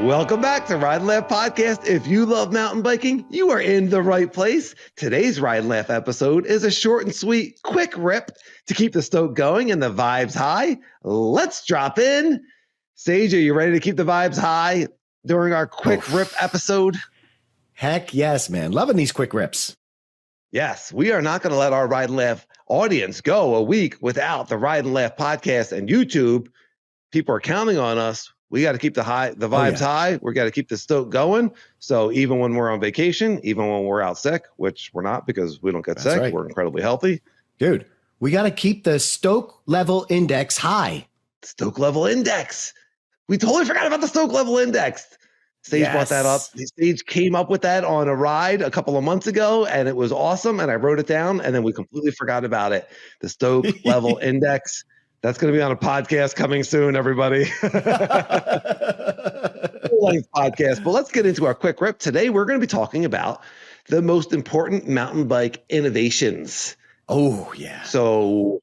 Welcome back to Ride and Laugh Podcast. If you love mountain biking, you are in the right place. Today's Ride and Laugh episode is a short and sweet, quick rip to keep the stoke going and the vibes high. Let's drop in. Sage, are you ready to keep the vibes high during our quick rip episode? Heck yes, man. Loving these quick rips. Yes, we are not going to let our Ride and Laugh audience go a week without the Ride and Laugh Podcast and YouTube. People are counting on us. We got to keep the vibes high. We got to keep the stoke going. So even when we're on vacation, even when we're out sick, which we're not because we don't get sick, right. We're incredibly healthy. Dude, we got to keep the stoke level index high. Stoke level index. We totally forgot about the stoke level index. Sage brought that up. Sage came up with that on a ride a couple of months ago, and it was awesome. And I wrote it down, and then we completely forgot about it. The stoke level index. That's going to be on a podcast coming soon, everybody. Full-length podcast. But let's get into our quick rip. Today, we're going to be talking about the most important mountain bike innovations. Oh, yeah. So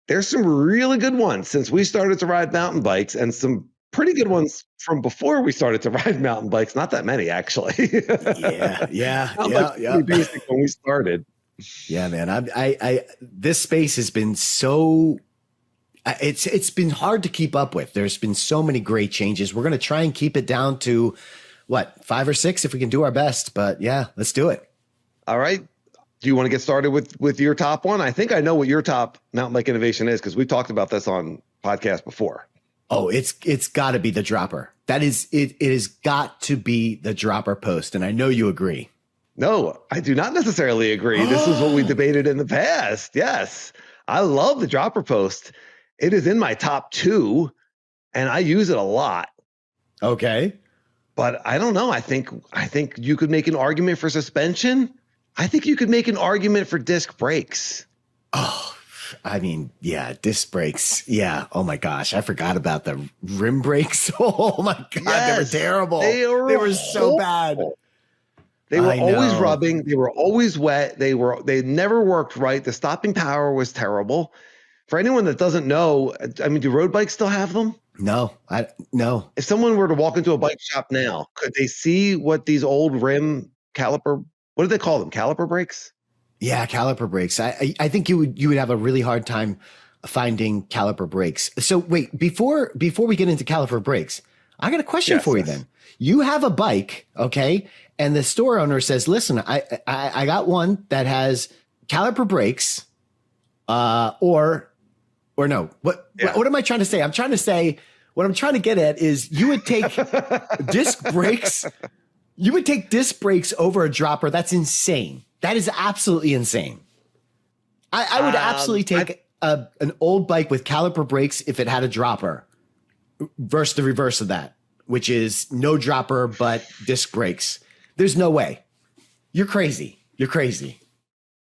there's some really good ones since we started to ride mountain bikes, and some pretty good ones from before we started to ride mountain bikes. Not that many, actually. Yeah. Pretty basic when we started. Yeah, man. I this space has been so... It's been hard to keep up with. There's been so many great changes. We're going to try and keep it down to, 5 or 6 if we can do our best. But yeah, let's do it. All right. Do you want to get started with your top one? I think I know what your top mountain bike innovation is because we talked about this on podcast before. Oh, it's got to be the dropper. That is it. It has got to be the dropper post. And I know you agree. No, I do not necessarily agree. This is what we debated in the past. Yes. I love the dropper post. It is in my top 2, and I use it a lot. Okay. But I don't know. I think you could make an argument for suspension. I think you could make an argument for disc brakes. Oh, I mean, yeah, disc brakes. Yeah. Oh my gosh. I forgot about the rim brakes. Oh my God. Yes, they were terrible. They were so bad. They were always rubbing. They were always wet. They never worked right. The stopping power was terrible. For anyone that doesn't know, I mean, do road bikes still have them? No. If someone were to walk into a bike shop now, could they see what these old rim caliper, what do they call them? Caliper brakes? Yeah, caliper brakes. I think you would have a really hard time finding caliper brakes. So wait, before we get into caliper brakes, I got a question for you then. You have a bike, okay? And the store owner says, listen, I got one that has caliper brakes, or no, what am I trying to say? What I'm trying to get at is you would take disc brakes. You would take disc brakes over a dropper. That's insane. That is absolutely insane. I would absolutely take an old bike with caliper brakes if it had a dropper versus the reverse of that, which is no dropper, but disc brakes. There's no way. You're crazy. You're crazy.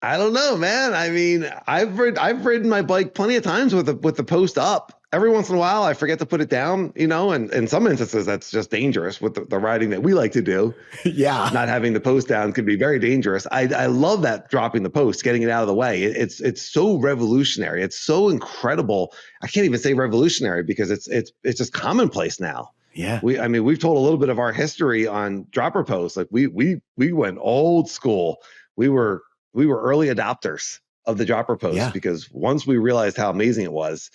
I don't know, man. I mean, I've ridden my bike plenty of times with the post up. Every once in a while, I forget to put it down, and in some instances, that's just dangerous with the riding that we like to do. Yeah. Not having the post down could be very dangerous. I love that dropping the post, getting it out of the way. It's so revolutionary. It's so incredible. I can't even say revolutionary because it's just commonplace now. Yeah. We've told a little bit of our history on dropper posts. Like we went old school. We were early adopters of the dropper post because once we realized how amazing it was,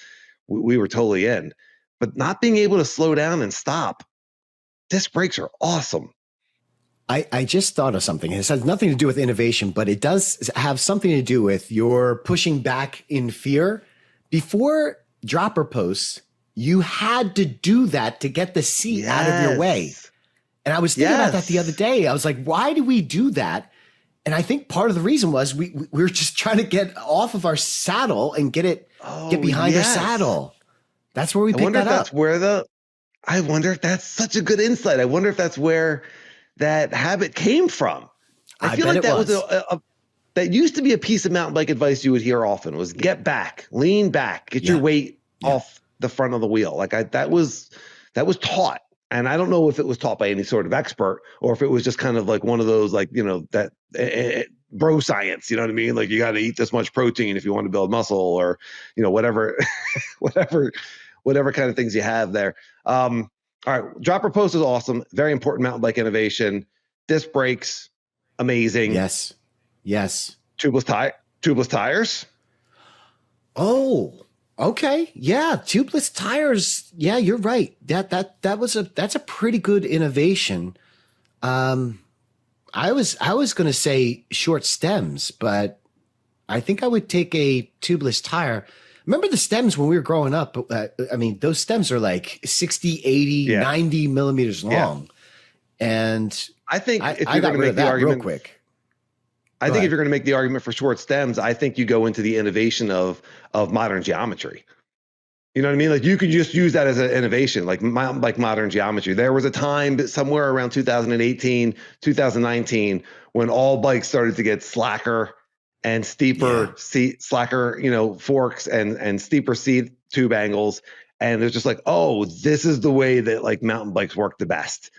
we were totally in. But not being able to slow down and stop, disc brakes are awesome. I just thought of something. It has nothing to do with innovation, but it does have something to do with your pushing back in fear. Before dropper posts, you had to do that to get the seat out of your way. And I was thinking about that the other day. I was like, why do we do that? And I think part of the reason was we were just trying to get off of our saddle and get behind our saddle. That's where we picked that up. I wonder if that's such a good insight. I wonder if that's where that habit came from. I feel like that was that used to be a piece of mountain bike advice you would hear often was get back, lean back, get your weight off the front of the wheel. Like that was taught. And I don't know if it was taught by any sort of expert or if it was just kind of like one of those, like, bro science, you know what I mean? Like you got to eat this much protein if you want to build muscle or, whatever kind of things you have there. All right, dropper post is awesome. Very important mountain bike innovation. Disc brakes, amazing. Yes. Tubeless tires. Oh, okay. Yeah, tubeless tires. Yeah, you're right. That's a pretty good innovation. I was going to say short stems, but I think I would take a tubeless tire. Remember the stems when we were growing up? I mean, those stems are like 60, 80, 90 millimeters long. And I think if you're going to make the argument real quick. I think if you're going to make the argument for short stems, I think you go into the innovation of modern geometry. You know what I mean? Like you could just use that as an innovation, like modern geometry. There was a time somewhere around 2018, 2019, when all bikes started to get slacker and steeper slacker, forks and steeper seat tube angles. And it's just like, oh, this is the way that like mountain bikes work the best.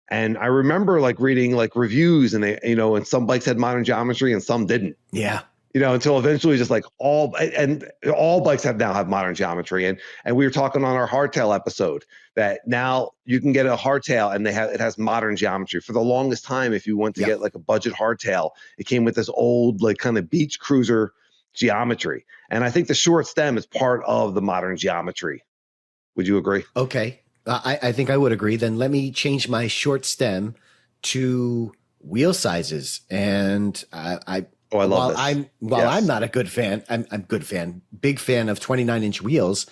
And I remember like reading like reviews and they, and some bikes had modern geometry and some didn't. Yeah. Until eventually just like all bikes now have modern geometry. And we were talking on our hardtail episode that now you can get a hardtail and it has modern geometry. For the longest time, if you want to get like a budget hardtail, it came with this old like kind of beach cruiser geometry. And I think the short stem is part of the modern geometry. Would you agree? Okay. I think I would agree. Then let me change my short stem to wheel sizes. And I love this. I'm not a good fan. I'm big fan of 29-inch wheels.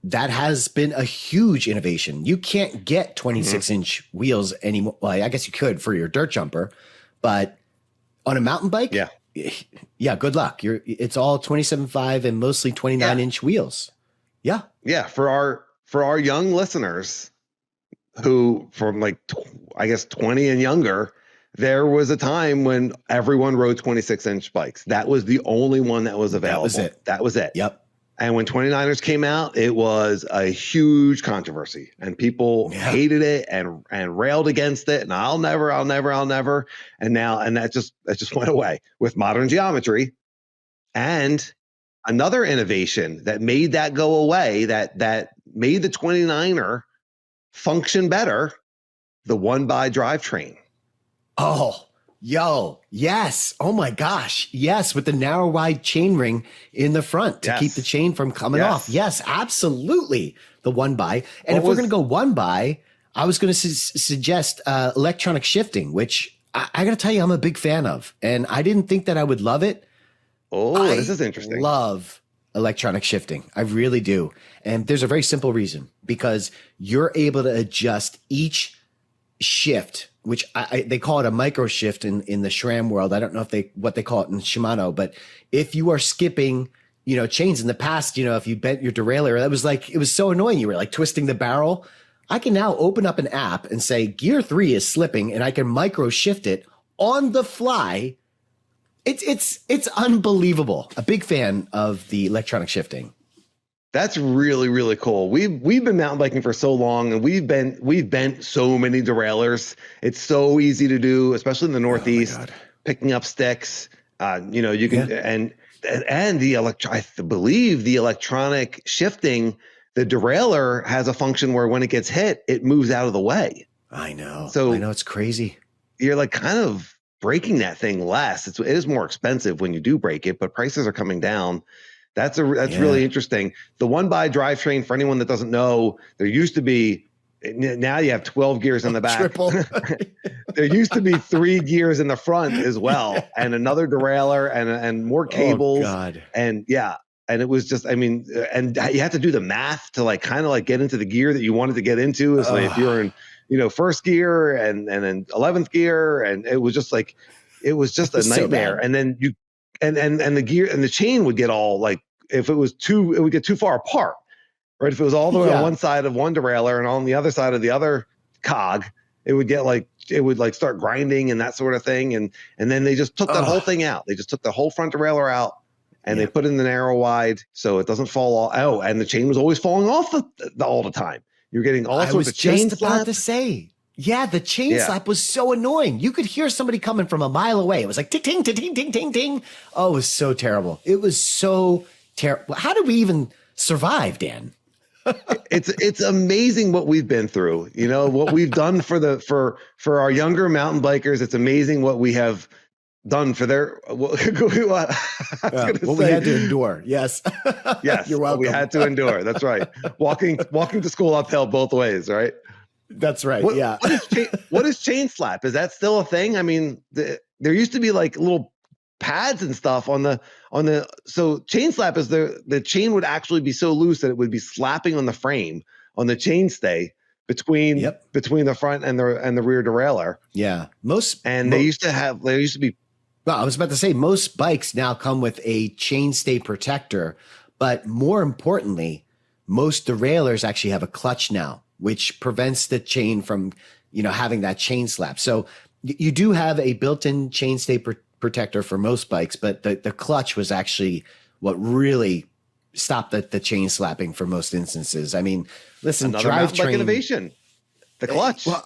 That has been a huge innovation. You can't get 26-inch wheels anymore. Well, I guess you could for your dirt jumper, but on a mountain bike, good luck. It's all 27.5 and mostly 29-inch wheels. Yeah. Yeah. For our young listeners who from like, I guess 20 and younger, there was a time when everyone rode 26-inch bikes. That was the only one that was available. That was it. Yep. And when 29ers came out, it was a huge controversy and people hated it and railed against it. And I'll never. And that just went away with modern geometry. And another innovation that made that go away, that made the 29er function better, the 1x drivetrain. Oh, yes. Oh my gosh. Yes. With the narrow wide chain ring in the front to keep the chain from coming off. Yes, absolutely. The 1x. And if we're going to go 1x, I was going to suggest electronic shifting, which I got to tell you, I'm a big fan of. And I didn't think that I would love it. Oh, this is interesting. I love electronic shifting. I really do. And there's a very simple reason, because you're able to adjust each shift, which they call it a micro shift in the SRAM world. I don't know what they call it in Shimano, but if you are skipping, chains in the past, if you bent your derailleur, it was so annoying. You were like twisting the barrel. I can now open up an app and say gear 3 is slipping and I can micro shift it on the fly. It's unbelievable. A big fan of the electronic shifting. That's really, really cool. We've been mountain biking for so long, and we've bent so many derailleurs. It's so easy to do, especially in the Northeast. Picking up sticks, you can and I believe the electronic shifting, the derailleur has a function where when it gets hit, it moves out of the way. I know. So I know it's crazy. You're like kind of breaking that thing less. It is more expensive when you do break it, but prices are coming down. That's really interesting. The 1x drivetrain, for anyone that doesn't know, there used to be, now you have 12 gears in the back. Triple. There used to be 3 gears in the front as well, and another derailleur and more cables. Oh, God. And and it was just, and you have to do the math to kind of get into the gear that you wanted to get into. It's like if you're in, first gear and then 11th gear, and it was just a nightmare. So and then and the gear and the chain would get all if it would get too far apart, right? If it was all the way on one side of one derailleur and on the other side of the other cog, it would get start grinding and that sort of thing. And then they just took that whole thing out. They just took the whole front derailleur out and they put in the narrow wide so it doesn't fall off. Oh, and the chain was always falling off all the time. You're getting all sorts of chain slap. I was just about to say. Yeah, the chain slap was so annoying. You could hear somebody coming from a mile away. It was like ting, ting, ting, ting, ting, ting. Oh, it was so terrible. It was so terrible. How did we even survive, Dan? It's amazing what we've been through, what we've done for our younger mountain bikers. It's amazing what we have done for their, what we had to endure. Yes. Yes. You're welcome. We had to endure. That's right. Walking to school uphill both ways. Right. That's right. Yeah. What is chain slap? Is that still a thing? I mean, there used to be like little pads and stuff so chain slap is the chain would actually be so loose that it would be slapping on the frame on the chainstay between the front and the rear derailleur. Yeah. They used to be. Well, I was about to say most bikes now come with a chainstay protector, but more importantly, most derailleurs actually have a clutch now, which prevents the chain from, having that chain slap. So you do have a built-in chainstay protector for most bikes, but the clutch was actually what really stopped the chain slapping for most instances. I mean, listen, drivetrain innovation, the clutch. Well,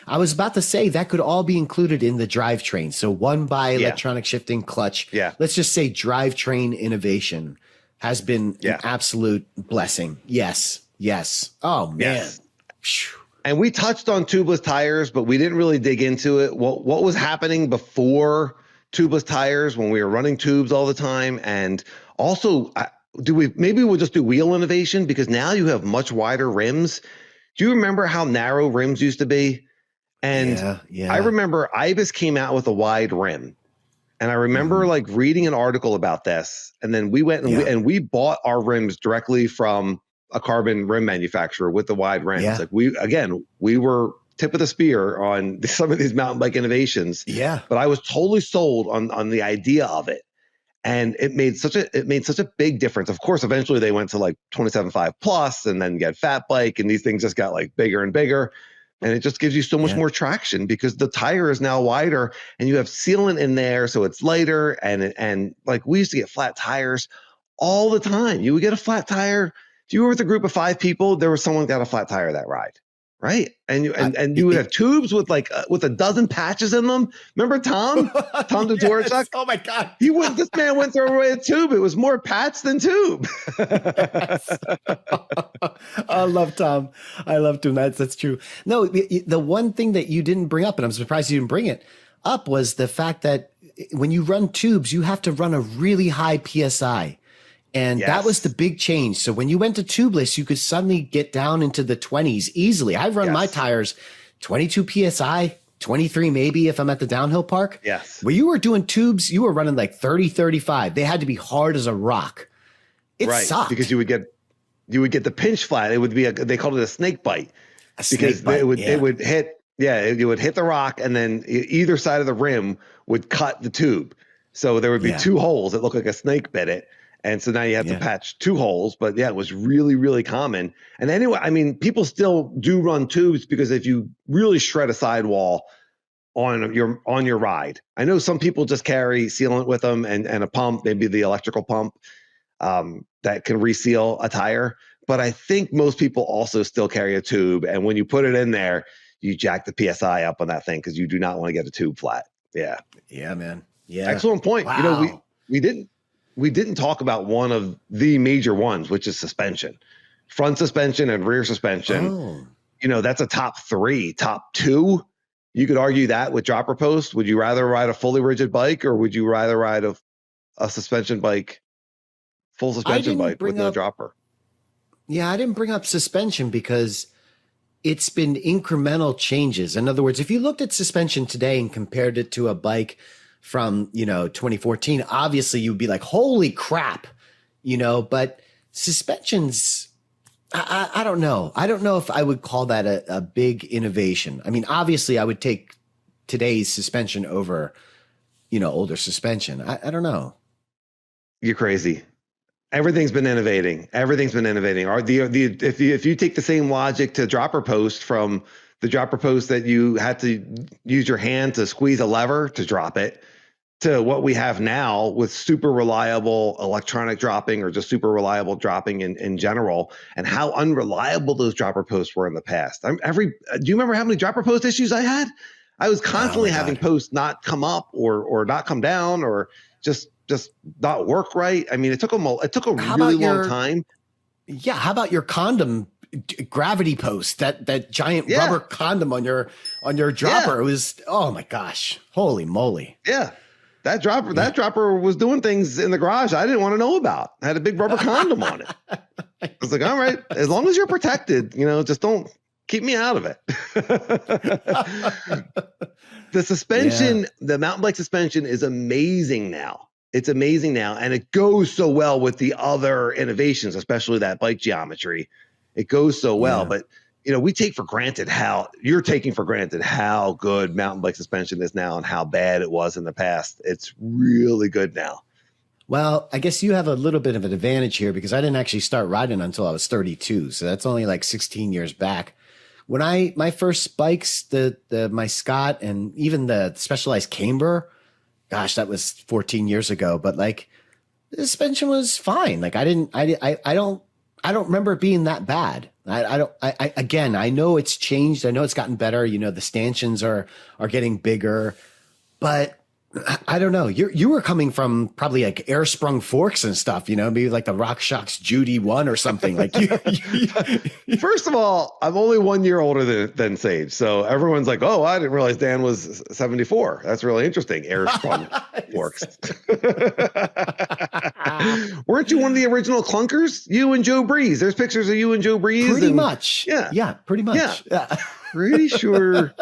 I was about to say that could all be included in the drivetrain. So one by electronic shifting clutch. Yeah. Let's just say drivetrain innovation has been an absolute blessing. Yes. Oh man. Yes. And we touched on tubeless tires, but we didn't really dig into it. What was happening before tubeless tires when we were running tubes all the time? And also, maybe we'll just do wheel innovation, because now you have much wider rims. Do you remember how narrow rims used to be? And I remember Ibis came out with a wide rim. And I remember like reading an article about this. And then we went and we bought our rims directly from a carbon rim manufacturer with the wide rims. Yeah. Like we were tip of the spear on some of these mountain bike innovations. Yeah. But I was totally sold on the idea of it. And it made such a big difference. Of course, eventually they went to like 27.5 plus, and then you get fat bike, and these things just got like bigger and bigger. And it just gives you so much more traction because the tire is now wider and you have sealant in there, so it's lighter. And like we used to get flat tires all the time. You would get a flat tire. If you were with a group of 5 people, there was someone got a flat tire that ride, right? And you would have tubes with with a dozen patches in them. Remember Tom? Tom Dvorak? Yes. Oh my God! This man went through a tube. It was more patch than tube. I love Tom. That's true. No, the one thing that you didn't bring up, and I'm surprised you didn't bring it up, was the fact that when you run tubes, you have to run a really high PSI. And that was the big change. So when you went to tubeless, you could suddenly get down into the 20s easily. I've run my tires 22 PSI, 23 maybe if I'm at the downhill park. Yes. When you were doing tubes, you were running like 30, 35. They had to be hard as a rock. It sucked. Because you would get the pinch flat. It would be they called it a snake bite. It would hit the rock, and then either side of the rim would cut the tube. So there would be 2 holes that looked like a snake bit it. And so now you have to patch 2 holes, but it was really, really common. And anyway, I mean, people still do run tubes because if you really shred a sidewall on your ride, I know some people just carry sealant with them and a pump, maybe the electrical pump that can reseal a tire. But I think most people also still carry a tube. And when you put it in there, you jack the PSI up on that thing because you do not want to get a tube flat. Yeah. Yeah, man. Yeah. Excellent point. Wow. We didn't talk about one of the major ones, which is suspension, front suspension and rear suspension. That's a top 3, top 2. You could argue that with dropper post. Would you rather ride a fully rigid bike, or would you rather ride a suspension bike, full suspension bike with no dropper? Yeah, I didn't bring up suspension because it's been incremental changes. In other words, if you looked at suspension today and compared it to a bike from 2014, obviously you'd be like, holy crap, but suspensions, I don't know. I don't know if I would call that a big innovation. I mean, obviously I would take today's suspension over, older suspension. I don't know. You're crazy. Everything's been innovating. If you take the same logic to dropper post, from the dropper post that you had to use your hand to squeeze a lever to drop it, to what we have now with super reliable electronic dropping, or just super reliable dropping in general, and how unreliable those dropper posts were in the past. Do you remember how many dropper post issues I had? I was constantly having posts not come up or not come down, or just not work right. I mean, it took a really long time. Yeah. How about your condom gravity post, that giant rubber condom on your dropper? It was, oh my gosh, holy moly. Yeah. That dropper was doing things in the garage I didn't want to know about. It had a big rubber condom on it. I was like, all right, as long as you're protected, just don't keep me out of it. The suspension, the mountain bike suspension is amazing now. It's amazing now. And it goes so well with the other innovations, especially that bike geometry. It goes so well, but you're taking for granted how good mountain bike suspension is now and how bad it was in the past. It's really good now. Well, I guess you have a little bit of an advantage here because I didn't actually start riding until I was 32. So that's only like 16 years back. When my first bikes, my Scott and even the Specialized Camber, gosh, that was 14 years ago. But like the suspension was fine. Like I don't remember it being that bad. Again, I know it's changed. I know it's gotten better. The stanchions are getting bigger, but I don't know. You were coming from probably like air sprung forks and stuff, maybe like the RockShox Judy 1 or something. Like First of all, I'm only 1 year older than Sage. So everyone's like, oh, I didn't realize Dan was 74. That's really interesting. Air sprung forks. Weren't you one of the original clunkers? You and Joe Breeze. There's pictures of you and Joe Breeze. Pretty much. Yeah. Yeah, pretty much. Yeah. Pretty sure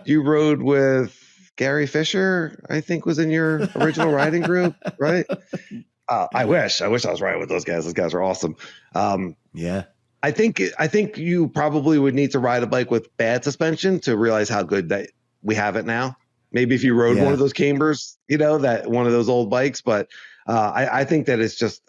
you rode with Gary Fisher, I think, was in your original riding group, right? I wish I was riding with those guys. Those guys are awesome. Yeah. I think you probably would need to ride a bike with bad suspension to realize how good that we have it now. Maybe if you rode one of those Cambers, that one of those old bikes. But I think that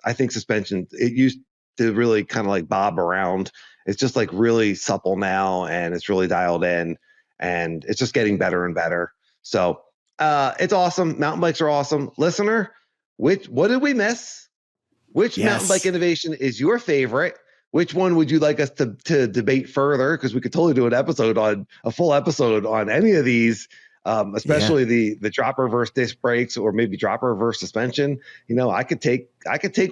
I think suspension, it used to really kind of like bob around. It's just like really supple now, and it's really dialed in, and it's just getting better and better. So it's awesome. Mountain bikes are awesome. Listener, what did we miss? Which mountain bike innovation is your favorite? Which one would you like us to debate further? Because we could totally do a full episode on any of these, especially the dropper versus disc brakes, or maybe dropper versus suspension. I could take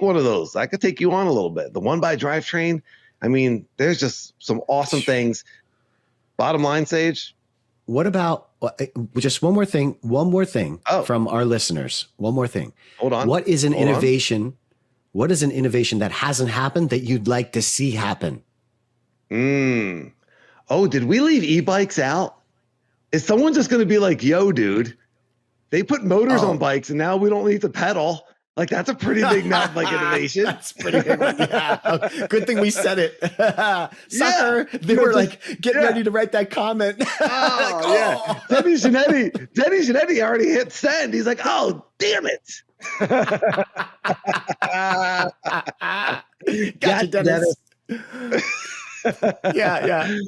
one of those. I could take you on a little bit. The one by drivetrain. I mean, there's just some awesome things. Bottom line, Sage. What about just one more thing from our listeners? One more thing. Hold on. What is an innovation? What is an innovation that hasn't happened that you'd like to see happen? Oh, did we leave e-bikes out? Is someone just going to be like, yo, dude, they put motors on bikes and now we don't need to pedal? Like, that's a pretty big mountain bike innovation. That's pretty big. Yeah. Good thing we said it. Sucker. They were like getting ready to write that comment. Denny Giannetti already hit send. He's like, oh, damn it. Gotcha, Dennis. Yeah.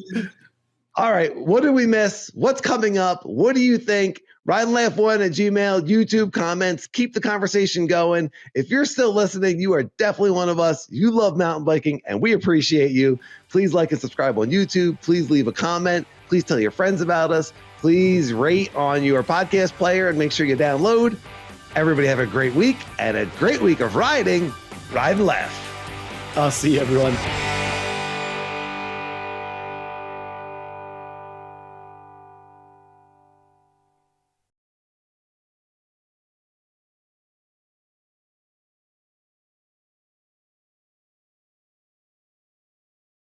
All right. What did we miss? What's coming up? What do you think? RideandLaugh1@Gmail, YouTube comments. Keep the conversation going. If you're still listening, you are definitely one of us. You love mountain biking, and we appreciate you. Please like and subscribe on YouTube. Please leave a comment. Please tell your friends about us. Please rate on your podcast player and make sure you download. Everybody have a great week and a great week of riding. Ride and laugh. I'll see you, everyone.